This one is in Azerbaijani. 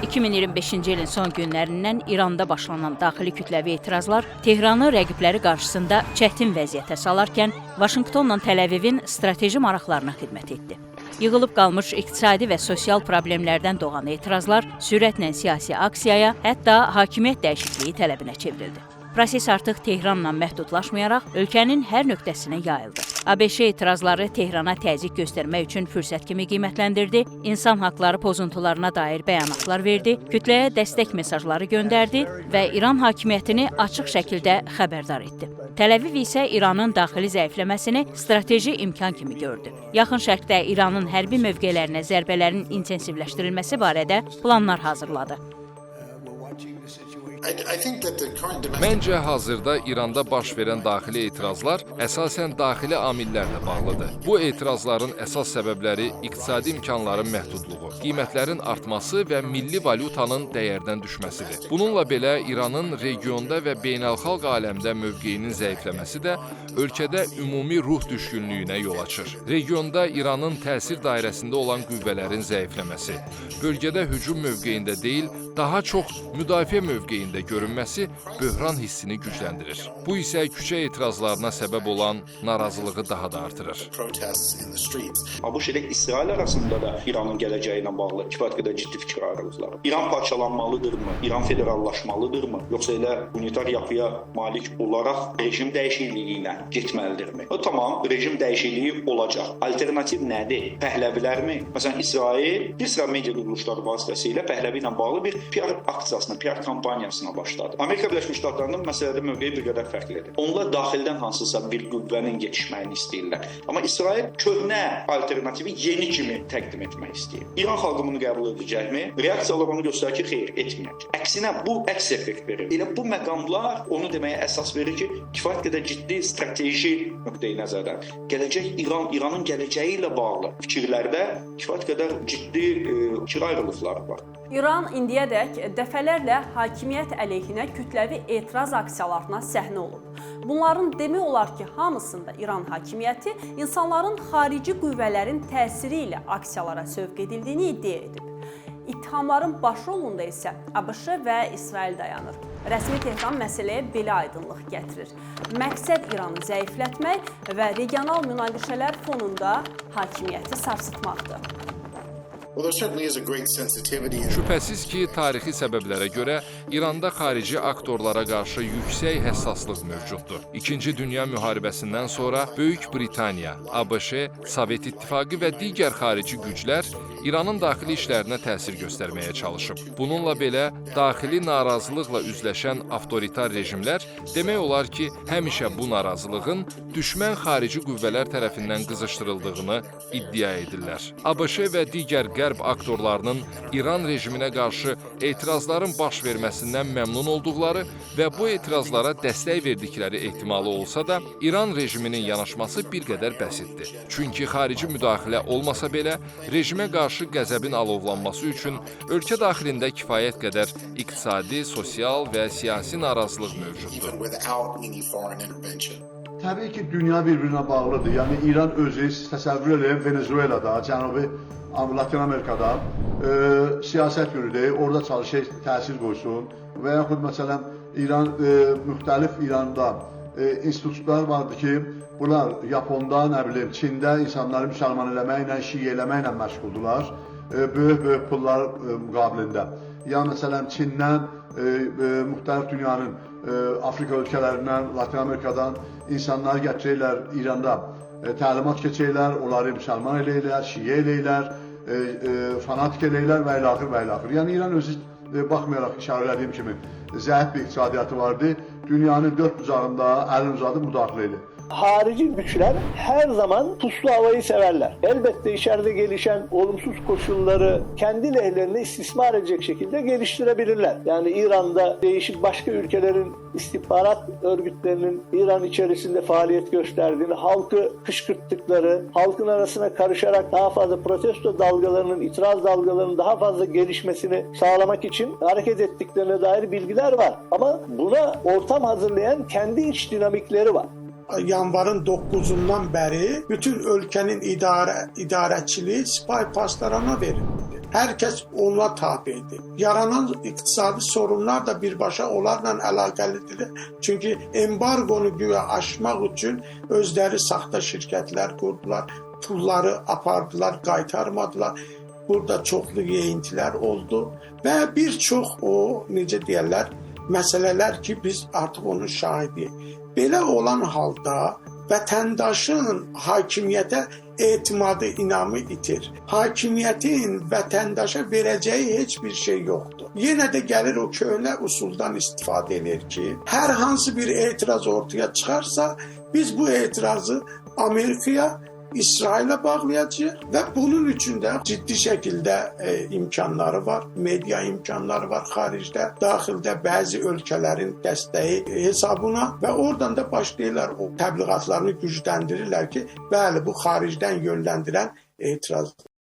2025-ci ilin son günlərindən İranda başlanan daxili kütləvi etirazlar Tehranı rəqibləri qarşısında çətin vəziyyətə salarkən, Vaşinqtonla Təl-Əvivin strateji maraqlarına xidmət etdi. Yığılıb qalmış iqtisadi və sosial problemlərdən doğan etirazlar sürətlə siyasi aksiyaya, hətta hakimiyyət dəyişikliyi tələbinə çevrildi. Proses artıq Tehranla məhdudlaşmayaraq ölkənin hər nöqtəsinə yayıldı. ABŞ etirazları Tehrana təzyiq göstərmək üçün fürsət kimi qiymətləndirdi, insan haqları pozuntularına dair bəyanatlar verdi, kütləyə dəstək mesajları göndərdi və İran hakimiyyətini açıq şəkildə xəbərdar etdi. Təl-Əviv isə İranın daxili zəifləməsini strateji imkan kimi gördü. Yaxın Şərqdə İranın hərbi mövqelərinə zərbələrin intensivləşdirilməsi barədə planlar hazırladı. Məncə, hazırda İranda baş verən daxili etirazlar əsasən daxili amillərlə bağlıdır. Bu etirazların əsas səbəbləri iqtisadi imkanların məhdudluğu, qiymətlərin artması və milli valyutanın dəyərdən düşməsidir. Bununla belə, İranın regionda və beynəlxalq aləmdə mövqeyinin zəifləməsi də ölkədə ümumi ruh düşkünlüyünə yol açır. Regionda İranın təsir dairəsində olan qüvvələrin zəifləməsi, bölgədə hücum mövqeyində deyil, daha çox müdafiə mövqeyində görünməsi böhran hissini gücləndirir. Bu isə küçə etirazlarına səbəb olan narazılığı daha da artırır. ABŞ ilə İsrail arasında da İranın gələcəyi ilə bağlı kifayət qədər ciddi fikir ayrılıqları. İran parçalanmalıdırmı? İran federallaşmalıdırmı? Yoxsa elə unitar yapıya malik olaraq rejim dəyişikliyi ilə getməlidirmi? Tamam, rejim dəyişikliyi olacaq. Alternativ nədir? Pəhləvilərmi? Məsələn, İsrail bir sıra media quruluşları vasitəsilə Pəhləvi ilə bağlı bir PR aksiyasına, PR kampaniyasına başladı. Amerika Birləşmiş Ştatlarının məsələdə mövqeyi bir qədər fərqlidir. Onlar daxildən hansısa bir qüvvənin yetişməyini istəyirlər. Amma İsrail köhnə alternativi yeni kimi təqdim etmək istəyir. İran xalqı bunu qəbul edəcəkmi? Reaksiyalar onu göstərir ki, xeyr, etməyəcək. Əksinə bu əks effekt verir. Elə bu məqamlar onu deməyə əsas verir ki, kifayət qədər ciddi strateji nöqteyi nəzərdən gələcək İranın gələcəyi ilə bağlı fikirlərdə kifayət qədər ciddi fikir ayrılıqları var. İran indiyədək dəfələrlə hakimiyyət əleyhinə kütləvi etiraz aksiyalarına səhnə olub. Bunların demək olar ki, hamısında İran hakimiyyəti insanların xarici qüvvələrin təsiri ilə aksiyalara sövq edildiyini iddia edib. İttihamların başrolunda isə ABŞ və İsrail dayanır. Rəsmi Tehran məsələyə belə aydınlıq gətirir. Məqsəd İranı zəiflətmək və regional münaqişələr fonunda hakimiyyəti sarsıtmaqdır. Şübhəsiz ki, tarixi səbəblərə görə İranda xarici aktorlara qarşı yüksək həssaslıq mövcuddur. İkinci Dünya müharibəsindən sonra Böyük Britaniya, ABŞ, Sovet İttifaqı və digər xarici güclər İranın daxili işlərinə təsir göstərməyə çalışıb. Bununla belə, daxili narazılıqla üzləşən avtoritar rejimlər demək olar ki, həmişə bu narazılığın düşmən xarici qüvvələr tərəfindən qızışdırıldığını iddia edirlər. ABŞ və digər Qərb aktorlarının İran rejiminə qarşı etirazların baş verməsindən məmnun olduqları və bu etirazlara dəstək verdikləri ehtimalı olsa da, İran rejiminin yanaşması bir qədər bəsitdir. Çünki xarici müdaxilə olmasa belə, rejimə qarşı qəzəbin alovlanması üçün ölkə daxilində kifayət qədər iqtisadi, sosial və siyasi narazılıq mövcuddur. Təbii ki, dünya bir-birinə bağlıdır. Yəni, İran özü təsəvvür edən Venezuelada, Cənubi Latin Amerikada siyasət yürüdür, orada çalışır, təsir qoysun və yaxud məsələn, müxtəlif İranda institutlar vardır ki, bunlar Yaponda, nə bilim, Çində insanları müsəlman eləməklə, şiə eləməklə məşğuldurlar, böyük pullar müqabilində. Ya məsələn, Çindən, müxtəlif dünyanın Afrika ölkələrindən, Latin Amerikadan insanları gətirirlər İranda, təlimat keçirlər, onları müsəlman eləyirlər, şiə eləyirlər, fanatik eləyirlər və ilaxır və ilaxır. Yəni, İran özü baxmayaraq işarə edədiyim kimi zəif bir iqtisadiyyatı vardı, dünyanın dörd bucağında əlin uzadıb müdaxilə edir. Harici güçler her zaman puslu havayı severler. Elbette içeride gelişen olumsuz koşulları kendi lehlerine istismar edecek şekilde geliştirebilirler. Yani İran'da değişik başka ülkelerin istihbarat örgütlerinin İran içerisinde faaliyet gösterdiğini, halkı kışkırttıkları, halkın arasına karışarak daha fazla protesto dalgalarının, itiraz dalgalarının daha fazla gelişmesini sağlamak için hareket ettiklerine dair bilgiler var. Ama buna ortam hazırlayan kendi iç dinamikleri var. Yanvarın 9'undan beri bütün ülkenin idarəçiliyi Spy Pasdarana verildi. Herkes ona tabidir. Yaranan iqtisadi sorunlar da birbaşa onlarla əlaqəlidir. Çünki embargonu güya aşmaq üçün özləri saxta şirkətlər qurdular, pulları apardılar, qaytarmadılar. Burada çoxlu yeyintilər oldu və bir çox o, necə deyərlər, məsələlər ki, biz artıq onun şahidiyik. Belə olan halda vətəndaşın hakimiyyətə etimadı, inamı itir. Hakimiyyətin vətəndaşa verəcəyi heç bir şey yoxdur. Yenə də gəlir o köhnə usuldan istifadə edir ki, hər hansı bir etiraz ortaya çıxarsa, biz bu etirazı Amerikaya, İsrail'e bağlayacaq və bunun üçün də ciddi şəkildə imkanları var, media imkanları var xaricdə, daxildə bəzi ölkələrin dəstəyi hesabına və oradan da başlayırlar o təbliğatlarını gücləndirirlər ki, bəli bu xaricdən yönləndirən etiraz.